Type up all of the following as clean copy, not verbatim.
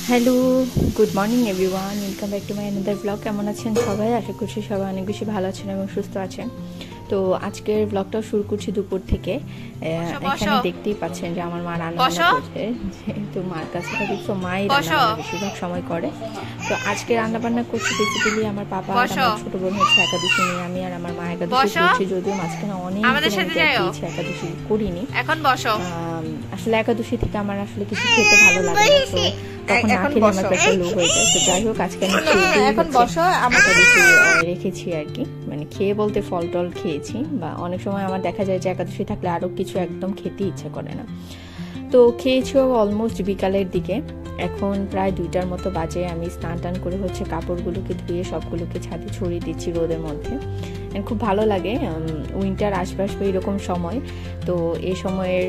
Hello, good morning everyone, welcome back to my another blog. কেমন আছেন সবাই? আশা করছি সবাই অনেক বেশি ভালো আছেন এবং সুস্থ আছেন। তো আজকের ব্লগটা শুরু করছি দুপুর থেকে। এখানে দেখতেই পাচ্ছেন যে আমার মা রান্নাবান্না করছে, যেহেতু মার কাছে থাকি তো মাই রান্নাবান্না বেশিরভাগ সময় করে। তো আজকে রান্নাবান্না করছি বেসিক্যালি আমার পাপা আর আমার ছোটো বোন হচ্ছে একাদশী নিয়ে, আমি আর আমার মা একাদশী করছি। যদিও মাঝখানে অনেক দিয়েছি একাদশী করিনি। আসলে একাদশী থেকে আমার আসলে কিছু খেতে ভালো লাগে না, তো তখন না খেলে আমার প্রেশার লো হয়ে যায়। তো যাই হোক, আজকে আমি রেখেছি আর কি, মানে খেয়ে বলতে ফল টল খেয়েছি। বা অনেক সময় আমার দেখা যায় যে একাদশী থাকলে আরও কিছু একদম খেতে ইচ্ছা করে না। তো খেয়েছিও অলমোস্ট বিকালের দিকে, এখন প্রায় 2টার মতো বাজে। আমি স্নান টান করে হচ্ছে কাপড়গুলোকে ধুয়ে সবগুলোকে ছাদে ছড়িয়ে দিচ্ছি রোদের মধ্যে। খুব ভালো লাগে, উইন্টার আসবে আসবে এরকম সময়, তো এই সময়ের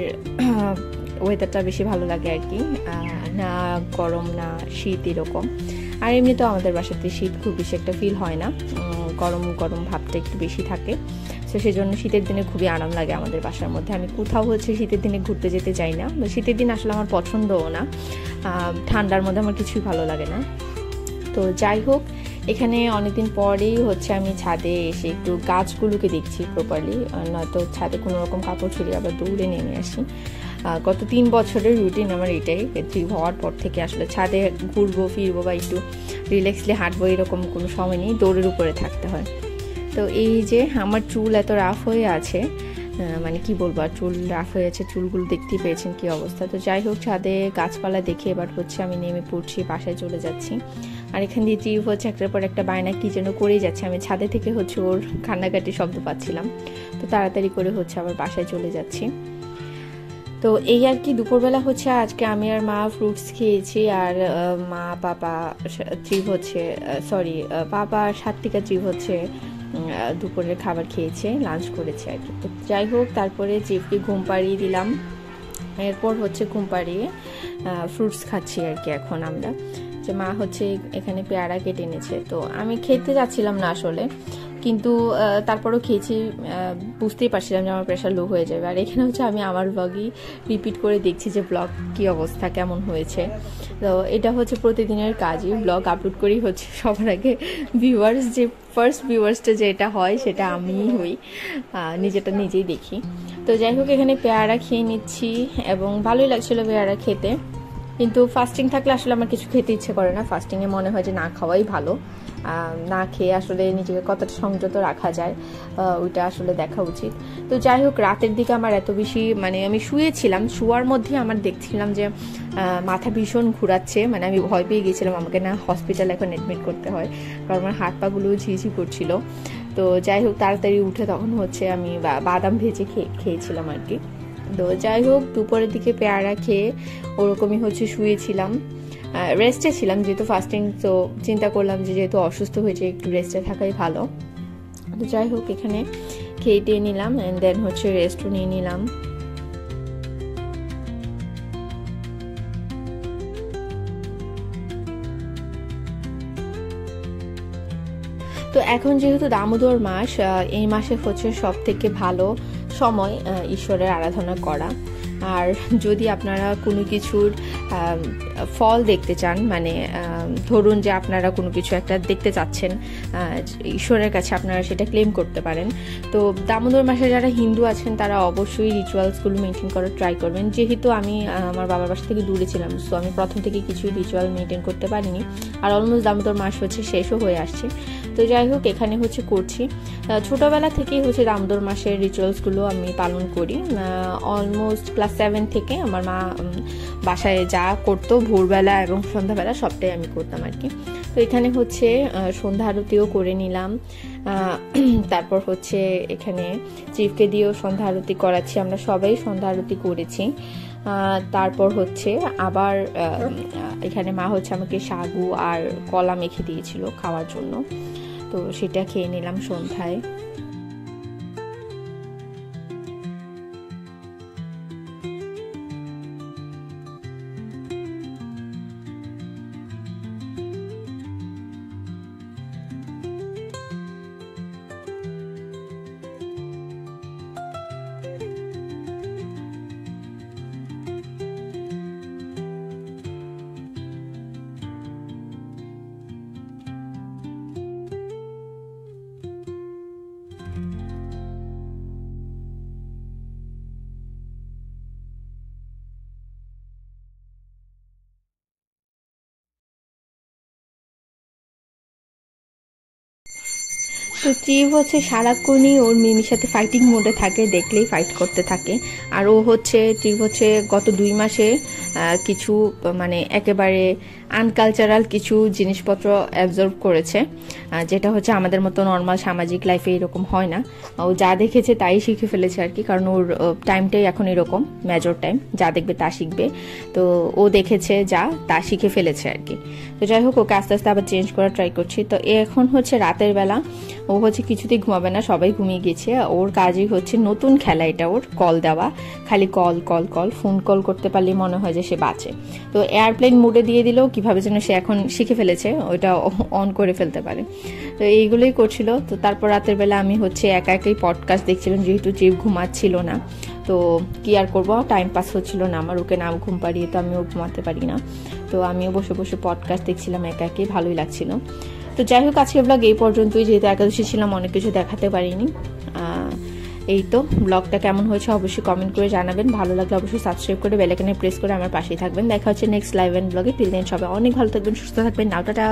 ওয়েদারটা বেশি ভালো লাগে আর কি, না গরম না শীত এরকম। আর এমনি তো আমাদের বাসাতে শীত খুব বেশি একটা ফিল হয় না, গরম গরম ভাবটা একটু বেশি থাকে। তো সেই জন্য শীতের দিনে খুবই আরাম লাগে আমাদের বাসার মধ্যে। আমি কোথাও হচ্ছে শীতের দিনে ঘুরতে যেতে চাই না, শীতের দিন আসলে আমার পছন্দও না, ঠান্ডার মধ্যে আমার কিছুই ভালো লাগে না। তো যাই হোক, এখানে অনেকদিন পরেই হচ্ছে আমি ছাদে এসে একটু গাছগুলোকে দেখছি প্রপারলি, নয়তো ছাদে কোনো রকম কাপড় ছড়িয়ে আবার দৌড়ে নেমে আসি। গত 3 বছরের রুটিন আমার এটাই, ট্রিপ হওয়ার পর থেকে আসলে ছাদে ঘুরবো ফিরবো বা একটু রিল্যাক্সলি হাঁটবো এরকম কোনো সময় নেই, দৌড়ের উপরে থাকতে হয়। তো এই যে আমার চুল এত রাফ হয়ে আছে, মানে কি বলবো, আর চুল রাফ হয়ে আছে, চুলগুলো দেখতেই পেয়েছেন কি অবস্থা। তো যাই হোক, ছাদে গাছপালা দেখে এবার হচ্ছে আমি নেমে পড়ছি, বাসায় চলে যাচ্ছি। আর এখান দিয়ে টিপ হচ্ছে একটার পর একটা বায়না কি যেন করেই যাচ্ছে, আমি ছাদে থেকে হচ্ছে ওর কান্নাকাটি শব্দ পাচ্ছিলাম। তো তাড়াতাড়ি করে হচ্ছে আবার বাসায় চলে যাচ্ছি। তো এই আর কি, দুপুরবেলা হচ্ছে আজকে আমি আর মা ফ্রুটস খেয়েছি, আর মা পাপা ট্রিপ হচ্ছে পাপা সাত্বিকা ট্রিপ হচ্ছে দুপুরের খাবার খেয়েছে, লাঞ্চ করেছে আর কি। তো যাই হোক, তারপরে চিপকে ঘুম পাড়িয়ে দিলাম, এরপর হচ্ছে ঘুম পাড়িয়ে ফ্রুটস খাচ্ছি আর কি। এখন আমরা যে মা হচ্ছে এখানে পেয়ারা কেটে এনেছে, তো আমি খেতে যাচ্ছিলাম না আসলে, কিন্তু তারপরও খেয়েছি, বুঝতেই পারছিলাম যে আমার প্রেশার লো হয়ে যাবে। আর এখানে হচ্ছে আমি আমার ব্লগই রিপিট করে দেখছি যে ব্লগ কী অবস্থা, কেমন হয়েছে। তো এটা হচ্ছে প্রতিদিনের কাজই, ব্লগ আপলোড করেই হচ্ছে সবার আগে ভিউয়ার্স, যে ফার্স্ট ভিউয়ার্সটা যেটা হয় সেটা আমিই হই, নিজেটা নিজেই দেখি। তো যাই হোক, এখানে পেয়ারা খেয়ে নিচ্ছি এবং ভালোই লাগছিল পেয়ারা খেতে, কিন্তু ফাস্টিং থাকলে আসলে আমার কিছু খেতে ইচ্ছে করে না। ফাস্টিংয়ে মনে হয় যে না খাওয়াই ভালো, না খেয়ে আসলে নিজেকে কতটা সংযত রাখা যায় ওইটা আসলে দেখা উচিত। তো যাই হোক, রাতের দিকে আমার এত বেশি, মানে আমি শুয়েছিলাম, শোয়ার মধ্যে আমার দেখছিলাম যে মাথা ভীষণ ঘুরাচ্ছে, মানে আমি ভয় পেয়ে গিয়েছিলাম আমাকে না হসপিটালে এখন অ্যাডমিট করতে হয়, কারণ আমার হাত পাগুলো ঝিঝি করছিল। তো যাই হোক, তাড়াতাড়ি উঠে তখন হচ্ছে আমি বাদাম ভেজে খেয়েছিলাম আর কি। তো যাই হোক, দুপুরের দিকে পেয়ারা খেয়ে ওরকমই হচ্ছে শুয়েছিলাম, রেস্টে ছিলাম যেহেতু ফাস্টিং। তো চিন্তা করলাম যে যেহেতু অসুস্থ হয়েছে একটু রেস্টে থাকাই ভালো। তো যাই হোক, এখানে খেয়ে টেয়ে নিলাম অ্যান্ড দেন হচ্ছে রেস্টও নিয়ে নিলাম। তো এখন যেহেতু দামোদর মাস, এই মাসে হচ্ছে সব থেকে ভালো সময় ঈশ্বরের আরাধনা করা। আর যদি আপনারা কোনো কিছুর ফল দেখতে চান, মানে ধরুন যে আপনারা কোনো কিছু একটা দেখতে চাচ্ছেন ঈশ্বরের কাছে, আপনারা সেটা ক্লেম করতে পারেন। তো দামোদর মাসে যারা হিন্দু আছেন তারা অবশ্যই রিচুয়ালসগুলো মেনটেন করার ট্রাই করবেন। যেহেতু আমি আমার বাবার বাসা থেকে দূরে ছিলাম, সো আমি প্রথম থেকে কিছু রিচুয়াল মেনটেন করতে পারিনি, আর অলমোস্ট দামোদর মাস হচ্ছে শেষও হয়ে আসছে। তো যাই হোক, এখানে হচ্ছে করছি, ছোটোবেলা থেকেই হচ্ছে দামোদর মাসের রিচুয়ালসগুলো আমি পালন করি। অলমোস্ট ক্লাস 7 থেকে আমার মা বাসায় যা করতো ভোরবেলা এবং সন্ধ্যাবেলা সবটাই আমি করতাম আর কি। তো এখানে হচ্ছে সন্ধ্যা আরতিও করে নিলাম, তারপর হচ্ছে এখানে চিফকে দিয়েও সন্ধ্যা আরতি করাচ্ছি, আমরা সবাই সন্ধ্যা আরতি করেছি। তারপর হচ্ছে আবার এখানে মা হচ্ছে আমাকে সাগু আর কলা মেখে দিয়েছিল খাওয়ার জন্য, তো সেটা খেয়ে নিলাম সন্ধ্যায়। তো চিভ হচ্ছে সারাক্ষণই ওর মিমির সাথে ফাইটিং মোডে থাকে, দেখলেই ফাইট করতে থাকে। আর ও হচ্ছে চিভ হচ্ছে গত 2 মাসে কিছু মানে একেবারে আনকালচারাল কিছু জিনিসপত্র অ্যাবজর্ব করেছে, যেটা হচ্ছে আমাদের মতো নর্মাল সামাজিক লাইফে এরকম হয় না। ও যা দেখেছে তাই শিখে ফেলেছে আর কি, কারণ ওর টাইমটাই এখন এরকম মেজর টাইম, যা দেখবে তা শিখবে। তো ও দেখেছে যা তা শিখে ফেলেছে আর কি। তো যাই হোক, ওকে আস্তে আস্তে আবার চেঞ্জ করার ট্রাই করছি। তো এখন হচ্ছে রাতের বেলা ও হচ্ছে কিছুতেই ঘুমাবে না, সবাই ঘুমিয়ে গেছে। ওর কাজই হচ্ছে নতুন খেলা, এটা ওর কল দেওয়া, খালি call call call, phone call করতে পারলে মনে হয় যে সে বাঁচে। তো এয়ারপ্লেন মোডে দিয়ে দিলেও কিভাবে যেন সে এখন শিখে ফেলেছে, ওইটা অন করে ফেলতে পারে। তো এইগুলোই করছিল। তো তারপর রাতের বেলা আমি হচ্ছে একা একাই পডকাস্ট দেখছিলাম, যেহেতু চিভ ঘুমাচ্ছিল না। তো কি আর করবো, টাইম পাস হচ্ছিল না আমার, ওকে না ঘুম পাড়িয়ে তো আমিও ঘুমাতে পারি না। তো আমিও বসে বসে পডকাস্ট দেখছিলাম একা একাই, ভালোই লাগছিল। তো যাই হোক, আজকের ব্লগ এই পর্যন্তই, যেহেতু একাদশী ছিলাম অনেক কিছু দেখাতে পারিনি। এই তো, ব্লগটা কেমন হয়েছে অবশ্যই কমেন্ট করে জানাবেন। ভালো লাগলে অবশ্যই সাবস্ক্রাইব করে বেল আইকনে প্রেস করে আমার পাশেই থাকবেন। দেখা হচ্ছে নেক্সট লাইভ এন্ড ব্লগে। টিল দেন সবাই অনেক ভালো থাকবেন, সুস্থ থাকবেন। নাও টাটা।